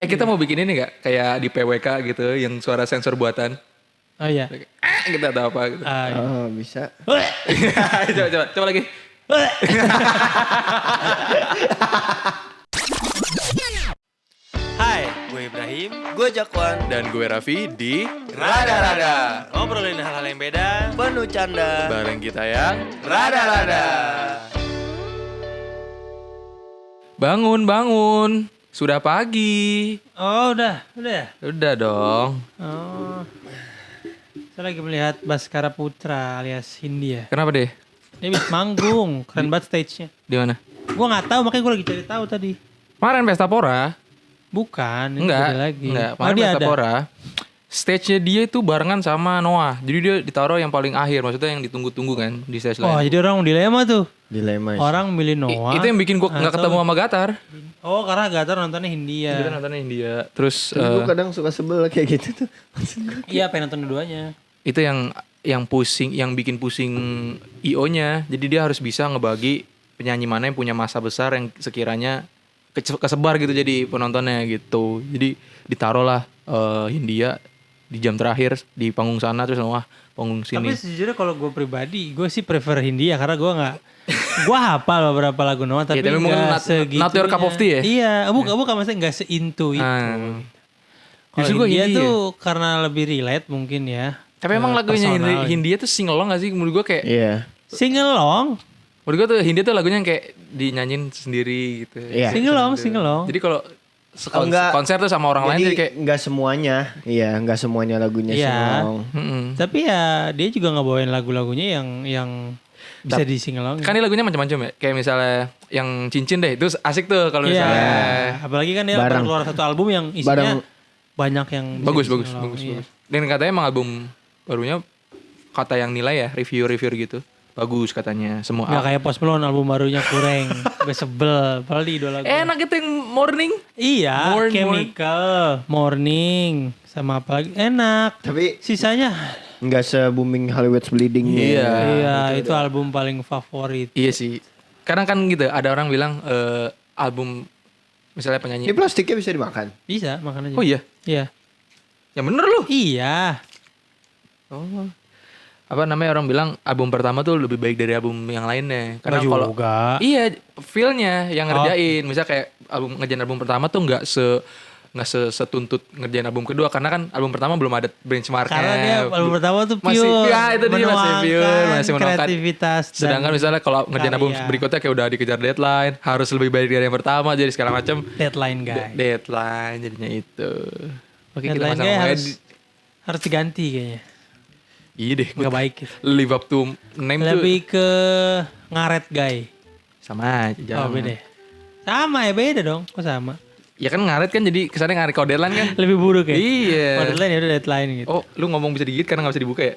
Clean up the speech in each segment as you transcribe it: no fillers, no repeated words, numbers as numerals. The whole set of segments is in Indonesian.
Kita mau bikin ini gak? Kayak di PWK gitu, yang suara sensor buatan. Oh iya. Kita atau apa gitu. Iya. Oh bisa. Coba lagi. Hai, gue Ibrahim. Gue Jakwan. Dan gue Raffi di Rada-rada. Ngobrolin hal-hal yang beda. Penuh canda. bareng kita yang Rada-rada. bangun. Sudah pagi. Oh udah ya. Udah dong. Oh. Saya lagi melihat Baskara Putra alias Hindia. Kenapa deh? Dia habis manggung, keren banget stage-nya. Di mana? Gua nggak tahu makanya gue lagi cari tahu tadi. Kemarin Pesta Pora. Bukan, ini Enggak. beda lagi. Enggak, Oh, kemarin dia Pesta ada. Pora. Stage-nya dia itu barengan sama Noah. Jadi dia ditaruh yang paling akhir, maksudnya yang ditunggu-tunggu kan di stage Oh, lain. jadi orang dilema tuh. Dilema. Orang milih Noah. Itu yang bikin gue nggak atau- ketemu sama Gatar. Oh, karena Gatar nontonnya Hindia. Kita nontonnya India. Terus Gue kadang suka sebel kayak gitu tuh. Iya, pengen nonton dua-duanya. itu yang pusing, yang bikin pusing IO-nya. Jadi dia harus bisa ngebagi penyanyi mana yang punya masa besar yang sekiranya kesebar gitu jadi penontonnya gitu. Jadi ditaruhlah Hindia di jam terakhir di panggung sana, terus wah panggung Tapi sini. sejujurnya kalau gue pribadi, gue sih prefer Hindia karena gue nggak, gue hafal beberapa lagu Noah tapi, Tapi mungkin nggak not segitunya. your cup of tea ya? Iya, bukan maksudnya nggak seintu itu. Kalau Justru gue Hindia Hindia. tuh karena lebih relate mungkin ya. Tapi emang lagunya personal. Hindia tuh singelong gak sih? Menurut gue kayak Iya. Sing along, menurut gue tuh Hindia tuh lagunya yang kayak dinyanyiin sendiri gitu. Iya. sing along. Jadi kalau Oh, enggak. konser tuh sama orang lain jadi kayak nggak semuanya. Iya, nggak semuanya lagunya Iya. singelong. Tapi ya dia juga ngebawain lagunya yang bisa di sing along. kan ini lagunya macam-macam ya. Kayak misalnya yang Cincin deh, itu asik tuh kalau Iya. misalnya Apalagi kan dia Bareng. baru keluar satu album yang isinya Bareng. banyak yang bisa bagus. di sing along. Iya. Dan katanya emang album barunya kata yang nilai ya, review gitu. Bagus katanya semua. Gak kayak Post Malone album barunya kurang. Gue sebel. Padahal di idola gue. Enak itu yang Morning. Iya, Morning. Chemical, Morning, sama apa lagi? Enak. Tapi Sisanya, nggak se-booming Hollywood's Bleeding. Iya. iya itu album paling favorit. Iya sih. Kadang kan gitu, ada orang bilang album misalnya penyanyi. Ini plastiknya bisa dimakan. Bisa makan aja. Oh iya. Iya. Yang bener loh. Iya. Oh. Apa namanya, orang bilang album pertama tuh lebih baik dari album yang lainnya. Karena Nggak kalau juga. iya, feel-nya yang ngerjain. Misal kayak ngerjain album pertama tuh nggak setuntut ngerjain album kedua, karena kan album pertama belum ada benchmarknya. Karena dia album pertama tuh pure. Masih, ya, itu dia masih pure, masih menuangkan kreativitas. dan Sedangkan misalnya kalau ngerjain album karya. berikutnya kayak udah dikejar deadline, harus lebih baik dari yang pertama, jadi segala macam Deadline guy. deadline jadinya itu. Oke, kita Deadline pasang guy ngomongnya harus diganti kayaknya. iya deh, Nggak baik gitu. live up to name tuh Lebih ke ngaret guy. sama aja. Oh jangan. beda. Sama ya beda dong. Kok sama? Ya kan ngaret kan, jadi kesannya ngaret kalau deadline kan. Lebih buruk ya? Iya. Kalau deadline ya udah deadline gitu. Oh, lu ngomong bisa digigit karena gak bisa dibuka ya?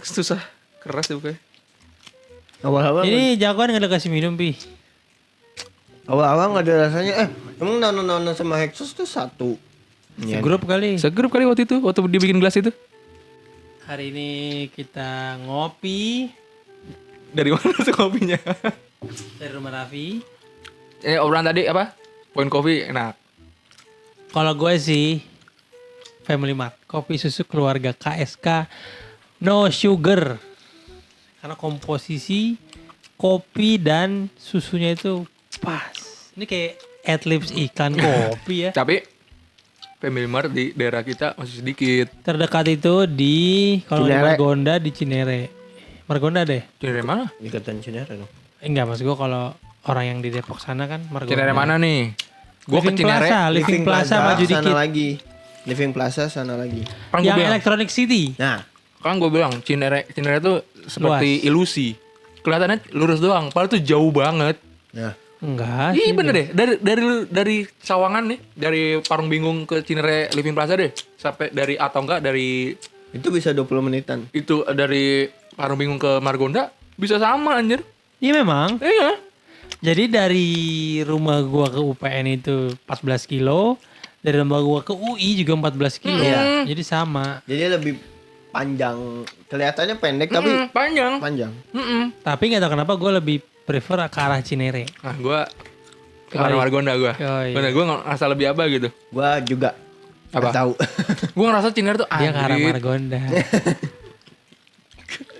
Susah, keras dibukanya. Awal-awal Ini jagoan nggak ada kasih minum pi. awal-awal nggak ada rasanya. Emang Nano sama Hexus tuh satu. Iya. Grup kali. Segrup kali waktu itu, waktu dibikin gelas itu. Hari ini kita ngopi Dari mana tuh kopinya? dari rumah Raffi. Obrolan tadi apa? Point Coffee enak. Kalau gue sih Family Mart, kopi susu keluarga KSK no sugar. Karena komposisi kopi dan susunya itu pas. Ini kayak Adlibs iklan kopi ya. Tapi Family Mart di daerah kita masih sedikit. Terdekat itu di kalau di Cinere. Margonda di Cinere. Margonda deh. Cinere mana? Ikatan Cinere dong. Enggak, maksud gue kalau orang yang di Depok sana kan Margonda. Cinere mana nih? Gua ke Living Cinere. Plaza, Living Plaza maju sana dikit. lagi. Living Plaza sana lagi. Kan gue Yang bilang, Electronic City. Nah, kan gue bilang Cinere tuh seperti Luas. ilusi. Kelihatannya lurus doang, padahal tuh jauh banget. nah. Enggak. Iya sih, bener deh, dari Sawangan nih, dari Parung Bingung ke Cinere Living Plaza deh, sampai dari atau enggak dari Itu bisa 20 menitan. itu dari Parung Bingung ke Margonda bisa sama anjir. Iya memang. Iya. Jadi dari rumah gua ke UPN itu 14 kilo, dari rumah gua ke UI juga 14 kilo. Iya. Jadi sama. Jadi lebih panjang. Kelihatannya pendek tapi Panjang. panjang. Tapi nggak tahu kenapa gua lebih prefer ke arah Cinere. Nah gue Karena Margonda gue. Oh, iya. Gue ngerasa lebih apa gitu. Gua juga Apa? nggak tahu. Gue ngerasa Cinere tuh Dia ke arah anjrit. Margonda.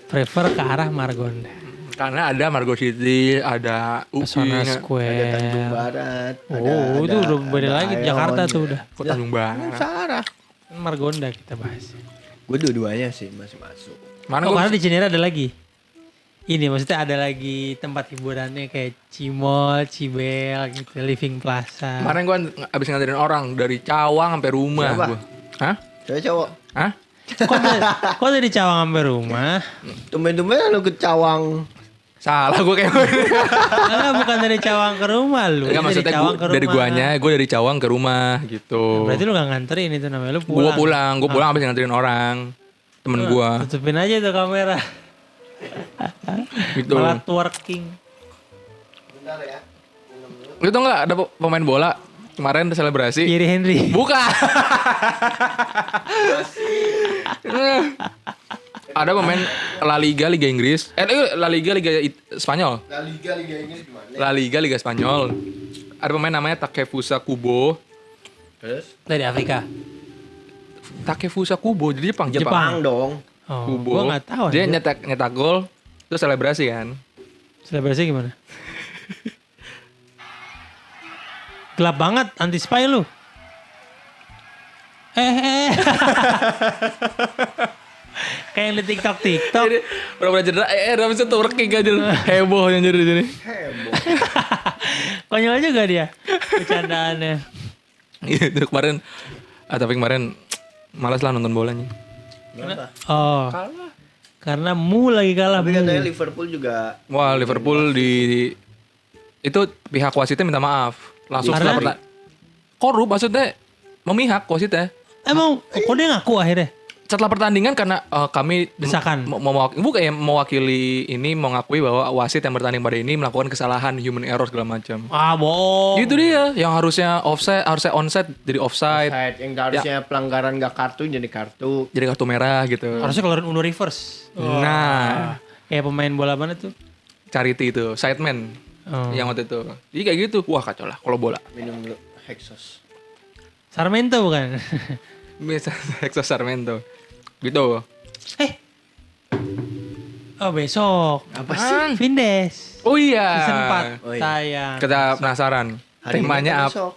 Prefer ke arah Margonda. Karena ada Margo City, ada Pesona UI, Square. Ada Tanjung Barat. Oh, itu udah beda lagi. Ion. Jakarta tuh udah. Kok Tanjung Barat. Sarah. Kan Margonda kita bahas. Gue dua-duanya sih masih masuk. Mana Oh, gue karena di Cinere ada lagi. Ini maksudnya ada lagi tempat hiburannya kayak Cimol, Cibel gitu, Living Plaza. kemarin gue abis nganterin orang dari Cawang sampai rumah Siapa? gue. Hah? Saya cowok. Hah? Kok dari Cawang sampai rumah? Tumben-tumben lu ke Cawang. Salah gue kayak Enggak, bukan dari Cawang ke rumah lu. Enggak, Ini maksudnya Cawang gua, dari guanya, gue dari Cawang ke rumah gitu. Berarti lu gak nganterin itu namanya, lu Gue pulang. pulang abis nganterin orang. Temen gue. Tutupin aja itu kamera. Gitu. Malah twerking. Lu tau gak ada pemain bola kemarin selebrasi? Thierry Henry. Bukan. Ada pemain La Liga, Liga Inggris. La Liga, Liga Spanyol. La Liga Inggris gimana? La Liga, Liga Spanyol. Ada pemain namanya Takefusa Kubo. Terus? Dari Afrika. Takefusa Kubo, jadi Jepang. Jepang dong. Oh, Kubo. gua gak tahu. Dia anjir. nyetak gol, terus selebrasi kan. Selebrasi gimana? Gelap banget, anti spy lu. Kayak yang di TikTok. Jadi berapa cedera? Habis itu twerking aja. Heboh yang jadi di sini. Heboh. Konyol juga dia bercandaannya. Gitu kemarin. Tapi kemarin malas lah nonton bolanya. Kenapa? Oh, karena Mu lagi kalah. Tapi Mu. katanya Liverpool juga Wah, Liverpool itu pihak wasitnya minta maaf. Langsung Karena- setelah korup maksudnya memihak wasitnya. Emang kok dia ngaku akhirnya? Setelah pertandingan karena kami Desakan. mewakili ini mau ngakui bahwa wasit yang bertanding pada ini melakukan kesalahan, human error segala macam. Ah, bohong. Itu dia yang harusnya onside jadi offside, offside, yang harusnya pelanggaran gak kartu jadi kartu. jadi kartu merah gitu. Harusnya keluarin Uno reverse. Nah, Kayak pemain bola mana tuh? Charity itu, sideman Oh. yang waktu itu. Jadi kayak gitu, wah kacau lah kalau bola. Minum dulu Hexos. Sarmento bukan? Bisa Hexos Sarmento. Gitu. Oh, besok. Apa sih? Vindes. Oh iya. Season 4 Oh iya. tayang. Kita penasaran. Hari ini Temanya atau apa? besok?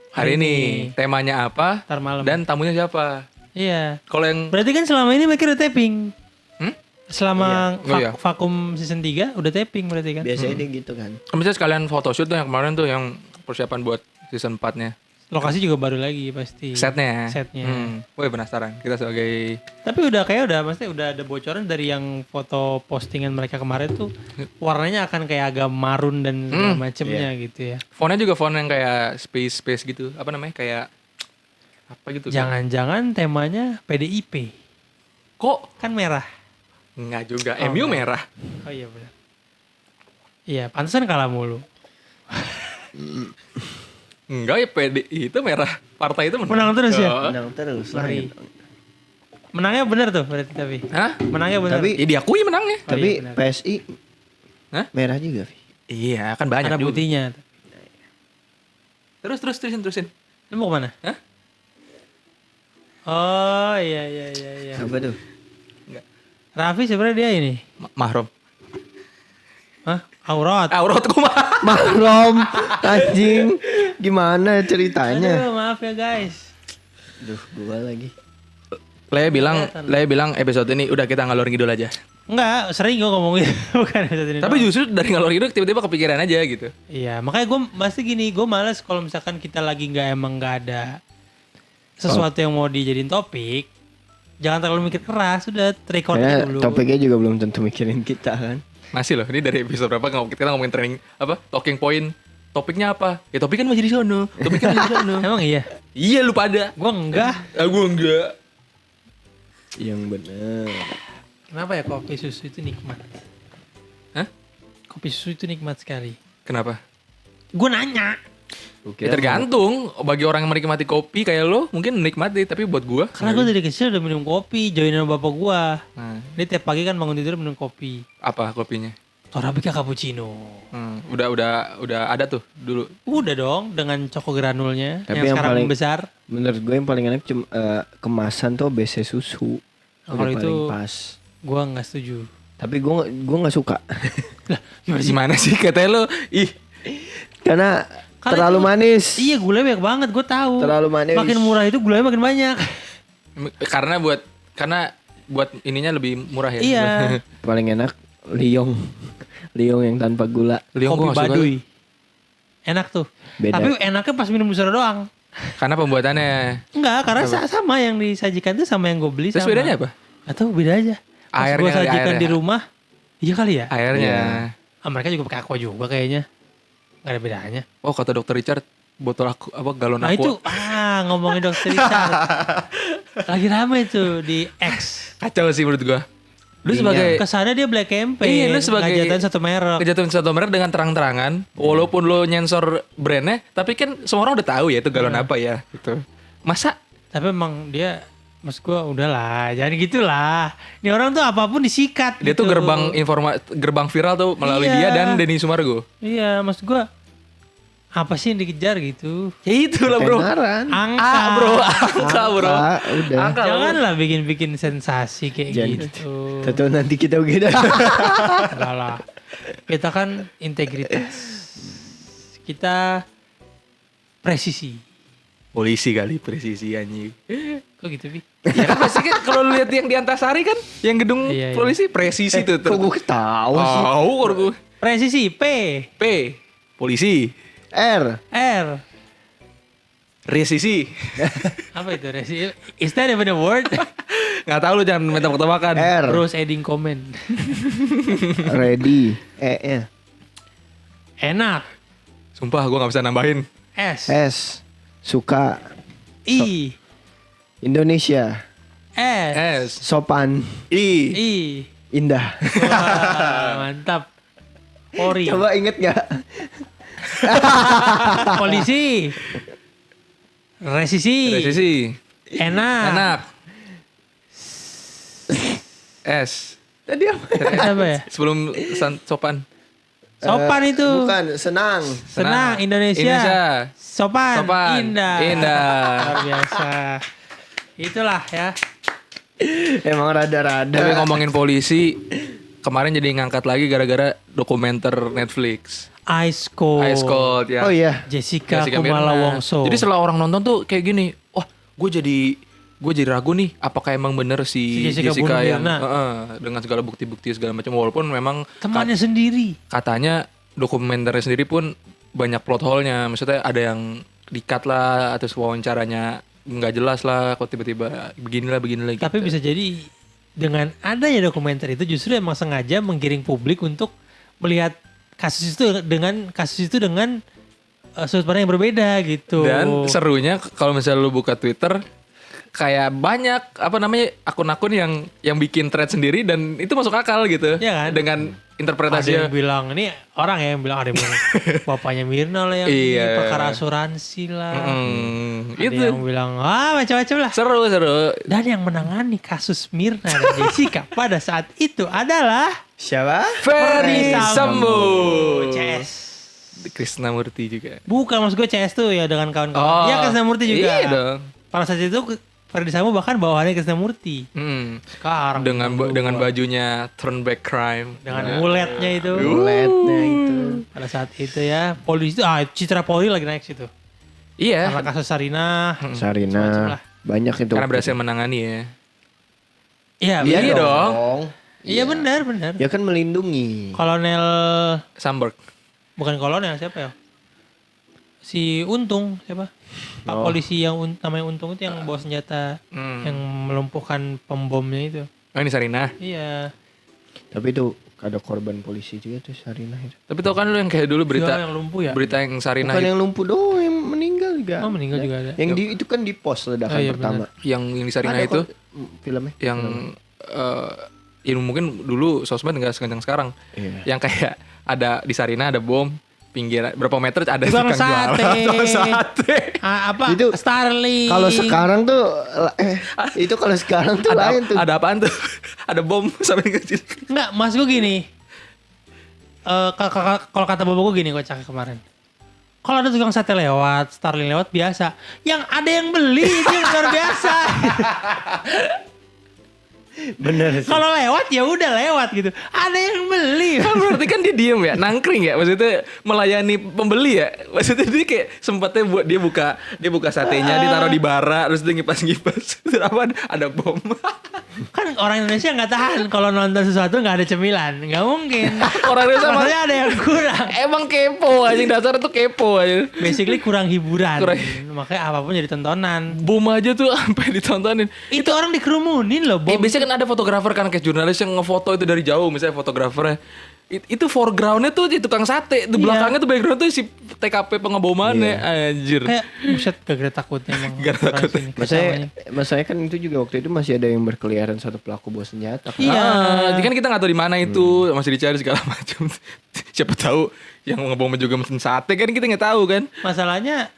Hari ini. ini. Temanya apa? Ntar malam. Dan tamunya siapa? Iya. Kalau yang Berarti kan selama ini mereka udah taping. Hmm? Selama Oh iya. vakum season 3 udah taping berarti kan? Biasanya dia gitu kan. misalnya sekalian photoshoot tuh yang kemarin tuh yang persiapan buat season 4-nya. Lokasi juga baru lagi pasti. Setnya. Setnya. Woi penasaran. Kita sebagai Tapi maksudnya udah ada bocoran dari yang foto postingan mereka kemarin tuh warnanya akan kayak agak marun dan segala macemnya gitu ya. fontnya juga font yang kayak space gitu. Apa namanya? Kayak apa gitu. Jangan-jangan temanya PDIP. Kok Kan merah. enggak juga. Oh, MU enggak. merah. Oh iya benar. Iya, pantesan kalah mulu. Enggak ya PDI itu merah. Partai itu Menang terus ya? Oh. Menang terus lah. Ngeri. Menangnya bener tuh berarti tapi. Hah? Menangnya bener. Tapi- Ya diakui menangnya. Oh, Tapi iya, benar. PSI Hah? merah juga, Vi. Iya, kan banyak ada juga. buktinya. Terusin. Lu mau kemana? Hah? Oh iya. Apa tuh? Raffi sebenarnya dia ini. Mahrum. Hah? Aurat. Aurat kumaha? Mahrom, anjing. Gimana ceritanya? Aduh, maaf ya guys. Duh, gua lagi. Lea bilang episode ini udah kita ngalor ngidul aja. Enggak, sering gue ngomongin bukan episode ini. Tapi doang. justru dari ngalor ngidul tiba-tiba kepikiran aja gitu. Iya, makanya gue pasti gini, gue males kalau misalkan kita lagi nggak ada sesuatu yang mau dijadiin topik, jangan terlalu mikir keras, udah record Kayaknya dulu. topiknya juga belum tentu mikirin kita kan. Masih loh, ini dari episode berapa kita ngomongin training apa? Talking point. Topiknya apa? Ya topik kan masih di sono. Topiknya masih di sono. Emang iya? Iya lu pada. Gue enggak. Aku enggak. Yang bener. Kenapa ya kopi susu itu nikmat? Hah? Kopi susu itu nikmat sekali. Kenapa? Gue nanya. Ya tergantung. Bagi orang yang menikmati kopi kayak lo mungkin menikmati, tapi buat gua Karena gue dari kecil udah minum kopi, join sama bapak gue. Nah, Dia tiap pagi kan bangun tidur minum kopi. apa kopinya? Torabika cappuccino. Udah ada tuh dulu. Udah dong dengan coko granulnya Tapi yang yang sekarang paling- besar. Menurut gue yang paling enak cuma kemasan tuh BC susu. Nah, Udah kalau itu paling pas. gua nggak setuju. Tapi gue nggak suka. Gimana sih katanya lu? Ih, Karena Karena terlalu itu- manis. Iya gulanya banyak banget, gue tahu. Terlalu manis. Makin murah itu gulanya makin banyak. karena buat ininya lebih murah ya. Iya. Paling enak Liong. Liong yang tanpa gula. Liong Kopi gua nggak suka. Baduy. Enak tuh. Beda. Tapi enaknya pas minum di sana doang. Karena pembuatannya. Enggak, karena sama yang disajikan tuh sama yang gue beli. Terus sama. bedanya apa? Atau beda aja. Pas Airnya gue kali, sajikan airnya. di rumah. Iya kali ya. Airnya. Mereka juga pakai aqua juga kayaknya. Gak ada bedanya. Oh kata dokter Richard botol aku galon Nah aqua. itu ngomongin dokter Richard. Lagi rame tuh di X. Kacau sih menurut gua. Lu Iya. sebagai Kesannya dia black campaign. Iya, lu sebagai- ngajatin satu merek. kejatuhan satu merek dengan terang-terangan, walaupun lo nyensor brandnya, tapi kan semua orang udah tahu ya itu galon apa ya gitu. Masa Tapi emang dia, mas gue udahlah, jangan gitulah. Ini orang tuh apapun disikat. dia gitu. tuh gerbang viral tuh melalui Iya. dia dan Denny Sumargo. Iya, mas gue apa sih yang dikejar gitu? Ya itulah bro. Tenaran. Angka, Angka bro. Udah. Angka, bro. Janganlah bikin-bikin sensasi kayak Jangan. gitu. Tentu nanti kita beda. Enggak lah. Kita kan integritas. Kita presisi. Polisi kali presisi anjing. Kok gitu, Bi? Ya kan pasti kan kalau lu lihat yang di Antasari kan, yang gedung Iya, iya. polisi presisi tuh. Kok gue ketawa sih? Tahu kok gue. Presisi, P. Polisi. R. R. Resisi. Apa itu resisi? Is that even a word? Nggak tahu lu jangan tebak-tebakan. R. Terus adding comment. Ready. E-nya. Enak. Sumpah gue nggak bisa nambahin. S. S. Suka. I. Indonesia. S. S. Sopan. I. I. Indah. Wah, mantap. Polri. Coba inget gak? Polisi. Resisi. Resisi. Enak. Enak. S. Tadi apa? Apa ya? Sebelum sopan. Sopan itu. Bukan, senang. Senang. Indonesia. Sopan. Sopan. Indah. Indah. Luar biasa. Itulah ya. Emang rada-rada. Tapi ngomongin polisi, kemarin jadi ngangkat lagi gara-gara dokumenter Netflix. Ice Cold. Ice Cold ya. Oh iya. Jessica, Jessica Kumala Mirna. Wongso. Jadi setelah orang nonton tuh kayak gini, wah gue jadi ragu nih, apakah emang bener Si si Jessica Jessica bunuh yang Mirna. dengan segala bukti-bukti segala macam, walaupun memang temannya sendiri. katanya dokumenternya sendiri pun banyak plot hole-nya, maksudnya ada yang di-cut lah atau wawancaranya nggak jelas lah, kok tiba-tiba beginilah lagi. Tapi bisa jadi dengan adanya dokumenter itu justru emang sengaja menggiring publik untuk melihat kasus itu dengan sudut pandang yang berbeda gitu. Dan serunya kalau misalnya lu buka Twitter, kayak banyak akun-akun yang bikin thread sendiri dan itu masuk akal gitu. Iya kan? Dengan ada interpretasi yang bilang ini orang ya yang bilang ada yang bilang bapaknya Mirna lah yang Iya. ini perkara asuransi lah. Ada itu yang bilang macam-macam lah. seru. Dan yang menangani kasus Mirna dan Jessica pada saat itu adalah Siapa? Ferry Sambo. CS. Krisnamurti juga. Bukan, maksud gue CS tuh ya dengan kawan-kawan. Iya Krisnamurti juga. Iya dong. Pada saat itu Ferdi Sambo bahkan bawahannya Krisnamurti. Sekarang Dengan bajunya Turn Back Crime. dengan muletnya itu. Letnya itu. Pada saat itu ya polisi citra Polri lagi naik situ. Iya. Karena kasus Sarina. Macam-macam Sarina. lah. Banyak itu. Karena berhasil menangani ya. Iya, Iya bener. dong. Iya benar. Ya kan melindungi. Kolonel Samberg. bukan kolonel siapa ya? Si Untung siapa? Pak polisi yang namanya Untung itu yang bawa senjata yang melumpuhkan pembomnya itu. Oh ini Sarina. Iya. Tapi itu ada korban polisi juga tuh Sarina itu. Tapi tau kan lu yang kayak dulu berita Yang lumpuh ya? berita yang Sarina Bukan yang lumpuh doang, yang meninggal juga. Oh, meninggal juga ada. Yang itu kan di pos ledakan Oh, iya, pertama. yang di Sarina Ada itu kok filmnya. yang ya mungkin dulu sosmed nggak sekencang sekarang. Iya. Yang kayak ada di Sarina ada bom pinggir berapa meter ada Tukang tukang jualan, sate. tukang sate. Apa? Itu Starling. Kalau sekarang tuh itu kalau sekarang tuh lain tuh. Ada apaan tuh? Ada bom sampai kecil. Enggak, mas gue gini. kalau kata bapak gue gini kocak kemarin. Kalau ada tukang sate lewat, Starling lewat biasa. Yang ada yang beli itu yang luar biasa. Bener sih. Kalau lewat ya udah lewat gitu. Ada yang beli. Kan berarti kan dia diem ya, nangkring ya, maksudnya melayani pembeli ya. Maksudnya dia kayak sempatnya buat dia buka satenya, ditaruh di bara, terus dia ngipas-ngipas. Terus apa ada bom. Kan orang Indonesia nggak tahan kalau nonton sesuatu nggak ada cemilan, nggak mungkin. Orang Indonesia Maksudnya ada yang kurang. emang kepo aja, dasar tuh kepo aja. Basically kurang hiburan. Kurang. Makanya apapun jadi tontonan. Bom aja tuh sampai ditontonin. Itu orang dikerumunin loh. Bom. Biasanya kan ada fotografer kan kayak jurnalis yang ngefoto itu dari jauh, misalnya fotografernya. Itu foregroundnya tuh di tukang sate, itu belakangnya tuh background tuh si TKP pengebomannya, anjir. Kayak buset gak ada takutnya emang. Gak ada orang takutnya. sini. Masalahnya kan itu juga waktu itu masih ada yang berkeliaran satu pelaku bawa senjata. Kan? Iya. Kan kita nggak tahu di mana itu, masih dicari segala macam. Siapa tahu yang ngebom juga mesin sate kan kita nggak tahu kan. Masalahnya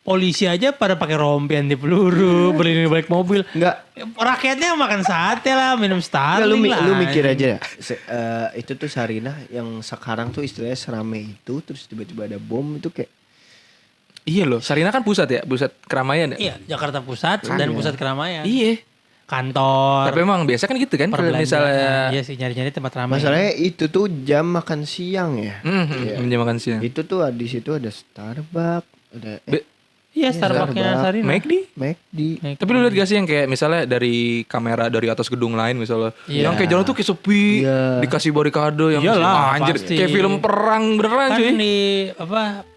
polisi aja pada pakai rompi anti peluru, berlindung di balik mobil. Enggak. Rakyatnya makan sate lah, minum Enggak, Starling lah. lu mikir aja. Itu tuh Sarinah yang sekarang tuh istilahnya serame itu, terus tiba-tiba ada bom itu kayak. Iya loh, Sarina kan pusat ya, pusat keramaian ya. Iya, Jakarta Pusat dan pusat keramaian. Iya. Kantor. Tapi emang biasa kan gitu kan, kalau perbelanjaan. misalnya Iya sih, nyari-nyari tempat ramai. Masalahnya itu tuh jam makan siang ya. jam makan siang. Itu tuh di situ ada Starbucks, ada Iya, Starbucks-nya Starbucks. Sarina. McD. McD. Tapi lu lihat gak sih yang kayak misalnya dari kamera dari atas gedung lain misalnya, Iya. yang kayak jalan tuh kayak sepi, Iya. dikasih barikade yang Iyalah, anjir pasti. kayak film perang beneran Kan cuy. di apa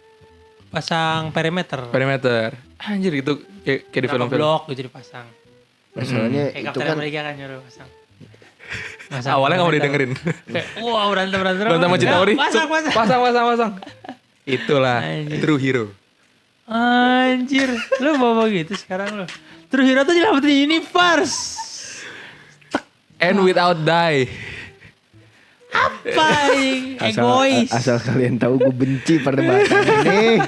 pasang perimeter. Perimeter. Anjir gitu kayak di Berapa film-film. blok gitu dipasang. Masalahnya Kayak itu Captain kan America kan nyuruh pasang. Awalnya gak mau didengerin. Kayak wah berantem. Berantem sama Citauri. Pasang. Itulah Anjir. true hero. Anjir, lu bawa gitu sekarang lu. True Hero tuh nyelamatin universe. And without die. Apa egois. asal kalian tahu gue benci perdebatan ini.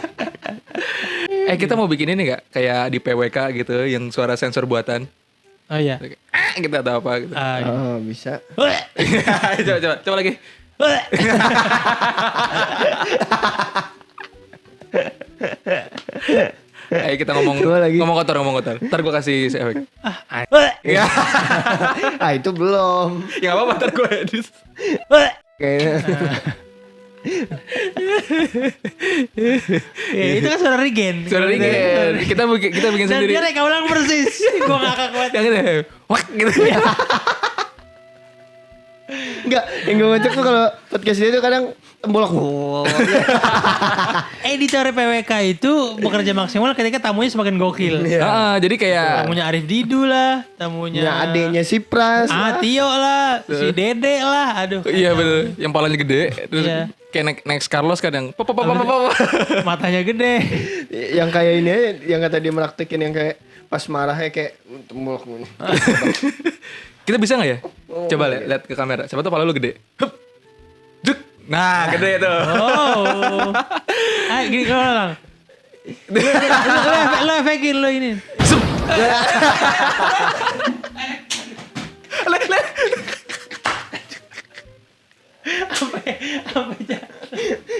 Kita mau bikin ini gak? Kayak di PWK gitu, yang suara sensor buatan. Oh iya. Kita tahu apa gitu. Oh, bisa. Coba lagi. Ayo kita ngomong Coba lagi. ngomong kotor. Ntar gue kasih efek. Ya, Ah, itu belum. ya gak apa-apa ntar gue edit. Kayaknya. Ya, itu kan suara Regen. Suara Regen. Kita bikin Dan sendiri. dia reka ulang persis. Gua ngakak banget. Yang gitu. Wak gitu. Enggak, yang gue ngecek tuh kalau podcast dia tuh kadang tembolak. Editor PWK itu bekerja maksimal ketika tamunya semakin gokil. Jadi kayak Tamunya Arif Didu lah, tamunya Ya adeknya si Pras. Tio lah, si Dede lah, aduh. iya bener, yang palanya gede. Terus Iya. kayak next Carlos kan yang pop. Matanya gede. Yang kayak ini aja, yang kata dia meraktekin yang kayak pas marahnya kayak tembolak. Kita bisa nggak ya? Coba lihat ke kamera. Siapa tuh pala lu gede. Hup. Duk. Nah, gede tuh. Oh. Ayo gini kalau lang. Lu efekin lu ini.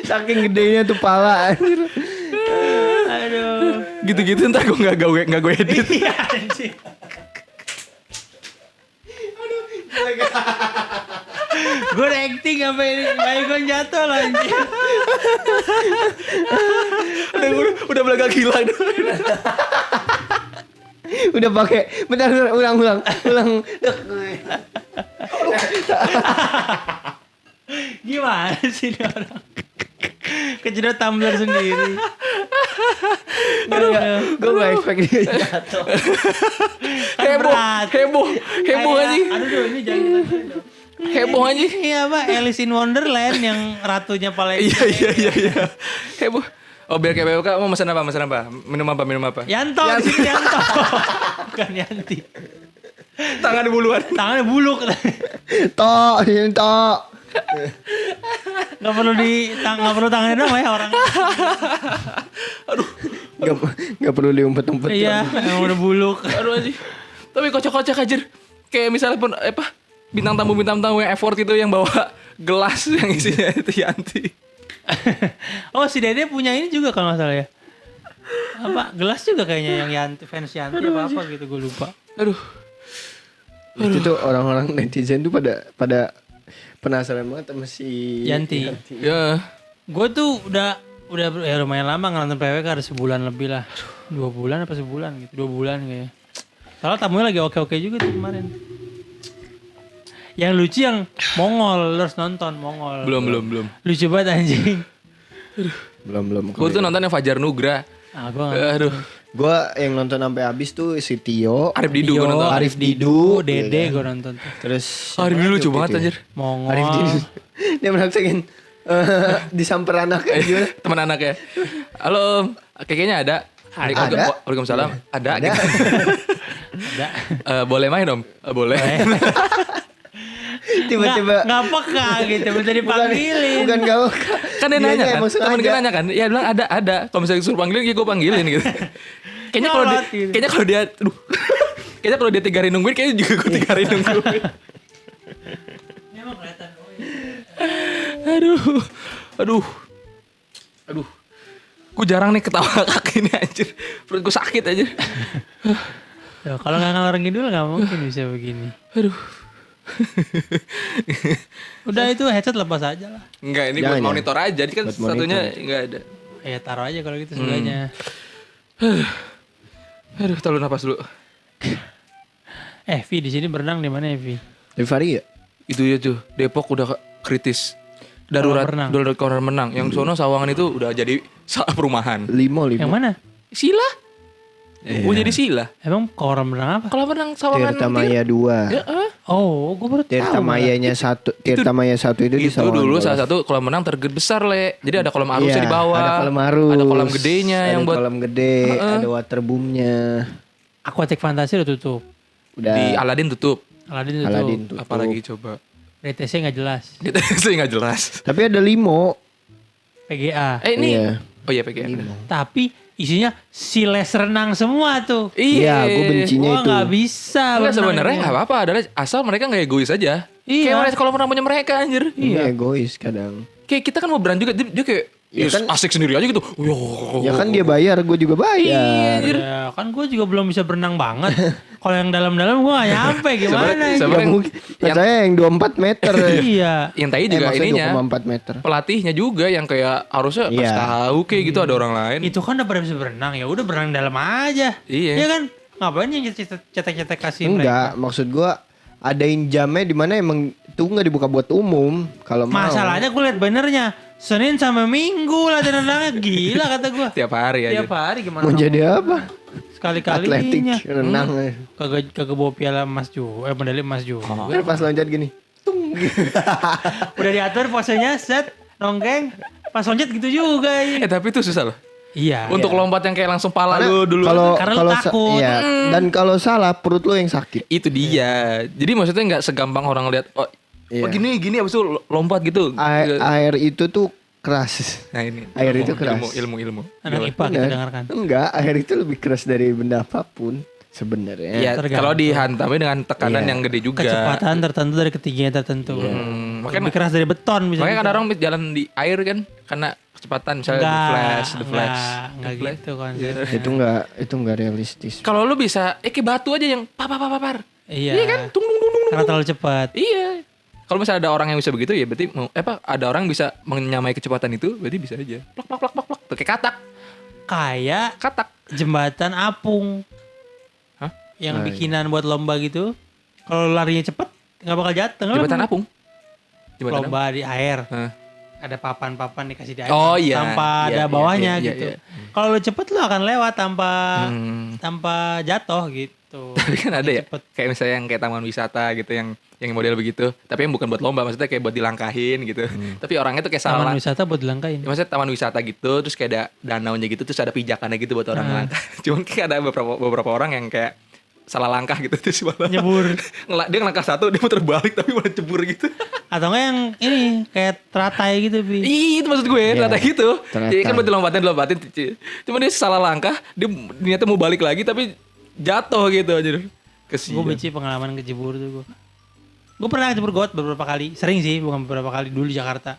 Saking gedenya tuh pala. Aduh. Gitu-gitu ntar gue nggak gue edit. Iya anjing. Gue udah acting sampai gue jatuh lah anjing. udah belakang hilang. Udah pakai bentar ulang. Gimana sih ini orang? Kejedot tumbler sendiri. Gue gak expect dia jatuh. Heboh anjing. Aduh ini jangan kita. Heboh anjing. Iya apa Alice in Wonderland yang ratunya paling. Iya. Heboh. Oh biar kayak PWK mau pesan apa? Minum apa? Yanto, di sini Yanto. Bukan Yanti. Tangan buluan. Tangannya buluk. Tok. Gak perlu tangannya dong ya orang. Gak perlu diumpet-umpet. Iya, yang udah buluk. Aduh anjing. Tapi kocak-kocak aja. Kayak misalnya pun bintang tamu yang effort itu yang bawa gelas yang isinya itu Yanti. Oh si Dede punya ini juga kalau nggak salah ya. Apa gelas juga kayaknya yang Yanti fans Yanti apa gitu gue lupa. Aduh. Itu tuh orang-orang netizen tuh pada penasaran banget sama si Yanti. Ya. Gue tuh udah ya lumayan lama nonton PWK ada sebulan lebih lah. 2 bulan apa sebulan gitu. 2 bulan kayaknya. Soalnya tamunya lagi oke-oke juga tuh kemarin. Yang lucu yang Mongol, lu harus nonton Mongol. Belum. Lucu banget anjing. belum. Gue tuh nonton yang Fajar Nugra. Ah, gua nggak Aduh. Gue yang nonton sampai habis tuh si Tio, Arif Didu gue Dio, nonton. Arif Didu, Dede iya. gue nonton tuh. terus Arif Didu lucu banget anjir. Mongol. Arif Didu. Dia menaksakin disamper anaknya juga. Teman anak ya. Halo Om, kayaknya ada. Ada. Waalaikumsalam. Ada. Ada. Gitu. Ada. Boleh main Om? Boleh. Tiba-tiba Nggak peka gitu, minta dipanggilin. bukan gak peka. Kan dia nanya kan, emang temen sengaja. kita nanya kan, ya bilang ada. Kalau misalnya disuruh panggilin, ya gue panggilin gitu. Kayaknya kalau Nyolot gitu. kayaknya kalau dia 3 hari nungguin, kayaknya juga gue 3 hari nungguin. Emang kelihatan. Aduh. Gue jarang nih ketawa kaki ini anjir. Perut gue sakit aja. Ya, kalau nggak ngalor ngidul nggak mungkin bisa begini. Aduh. Udah itu headset lepas aja lah. Enggak, ini Jangan, buat monitor aja. Jadi kan Buat satunya monitor. enggak ada. Ya taruh aja kalau gitu sebelahnya. Aduh, tahu napas dulu. Vi di sini berenang di mana Vi? Rivari ya? Itu ya tuh, Depok udah kritis. Darurat kolam renang. Yang sono Sawangan itu udah jadi perumahan. Limo. Yang mana? Sila. Gue jadi Sila. Emang kolam renang apa? Kolam renang Sawangan. Tirta Maya 2. Ya, Oh, gue baru tahu. Tirta Mayanya 1. Tirta Maya 1 itu di itu Sawangan dulu Golf. salah satu kolam renang tergebesar le. Jadi ada kolam arusnya Iya, di bawah. ada kolam arus. Ada kolam gedenya ada yang buat kolam gede, ada waterboomnya. Aquatic Fantasy udah tutup. Udah di Aladin tutup. Aladin tutup. Aladin tutup. Apalagi coba. DTC nggak jelas. Itu sih nggak jelas. Tapi ada Limo. PGA. Ini. Iya. Oh iya PGN. Tapi isinya siles renang semua tuh. Iya, gue bencinya Gua itu. nggak bisa. Enggak berenang sebenarnya ini. nggak apa-apa, adalah asal mereka nggak egois aja. Iya. Kayak mereka kalau pernah punya mereka anjir. Iya, egois kadang. Kayak kita kan mau berani juga, dia kayak Ya kan- asik sendiri aja gitu. Ya kan dia bayar, gue juga bayar. Ya, kan gue juga belum bisa berenang banget. Kalau yang dalam-dalam gue gak nyampe gimana. Sebenarnya- Ya Yang- mungkin. Saya yang 24 meter. Iya. Yang tadi juga maksudnya ininya 2,4 meter. pelatihnya juga yang kayak harusnya Iya. pas tahu kayak gitu ada orang lain. Itu kan udah pada bisa berenang ya udah berenang dalam aja. Iya. Iya kan? Ngapain yang cetek-cetek kasih Enggak, maksud gue adain jamnya di mana emang itu nggak dibuka buat umum kalau mau. Masalahnya gue liat bannernya Senin sampai Minggu lah renangnya gila kata gue. Tiap hari aja. Tiap hari gimana? Mau jadi apa? Atletik Sekali-kalinya. renang. Kagak bawa piala emas juga, medali emas juga. Kan pas loncat gini. Tung. Udah diatur posenya set, nongkeng, pas loncat gitu juga. Tapi itu susah loh. Iya. Untuk lompat yang kayak langsung pala lu dulu. Kalau Karena lu kalau takut. iya. Dan kalau salah perut lu yang sakit. Itu dia. Jadi maksudnya nggak segampang orang lihat oh, Iya. oh gini abis itu lompat gitu. Air itu tuh keras. Nah ini. Air itu keras. Ilmu. Anak IPA kita Bener. dengarkan. Enggak, air itu lebih keras dari benda apapun sebenarnya. Iya, tergantung. kalau dihantamnya dengan tekanan Iya. yang gede juga. Kecepatan tertentu dari ketinggian tertentu. Makanya Lebih keras dari beton bisa. makanya kan orang jalan di air kan karena kecepatan misalnya the flash. Enggak gitu kan. Itu enggak realistis. Kalau lu bisa kayak batu aja yang papar. Iya. Iya kan? Tung. Karena terlalu cepat. Iya. Kalau misalnya ada orang yang bisa begitu ya berarti ada orang yang bisa menyamai kecepatan itu berarti bisa aja. Plak. Tuh kayak Kayak katak. jembatan apung. Hah? Yang Nah, bikinan buat lomba gitu. Kalau larinya cepet nggak bakal jatuh. Jembatan apung. Jembatan Lomba di air. Hah. Ada papan-papan dikasih di air. Oh, iya. Tanpa Iya, ada bawahnya iya, gitu. iya. Kalau lu cepet lu akan lewat Hmm. tanpa jatuh gitu. Tapi kan ada ya Cepet. kayak misalnya yang kayak taman wisata gitu yang model begitu. Tapi yang bukan buat lomba maksudnya kayak buat dilangkahin gitu. Tapi orangnya tuh kayak salah. Taman wisata buat dilangkain. Ya, maksudnya taman wisata gitu terus kayak ada danaunya gitu terus ada pijakannya gitu buat orang langkah. Cuman kayak ada beberapa orang yang kayak salah langkah gitu terus malah Nyebur. dia ngelangkah satu dia muter balik tapi malah cebur gitu. Atau enggak yang ini kayak teratai gitu, Bi. Ih, itu maksud gue ternyata gitu. ternyata. Jadi kan buat dilompatin. Cuma dia salah langkah, dia niatnya mau balik lagi tapi jatuh gitu anjir. Gue Kesian. benci pengalaman kejebur tuh gue. Gue pernah jemur got beberapa kali. Sering sih, bukan beberapa kali dulu di Jakarta.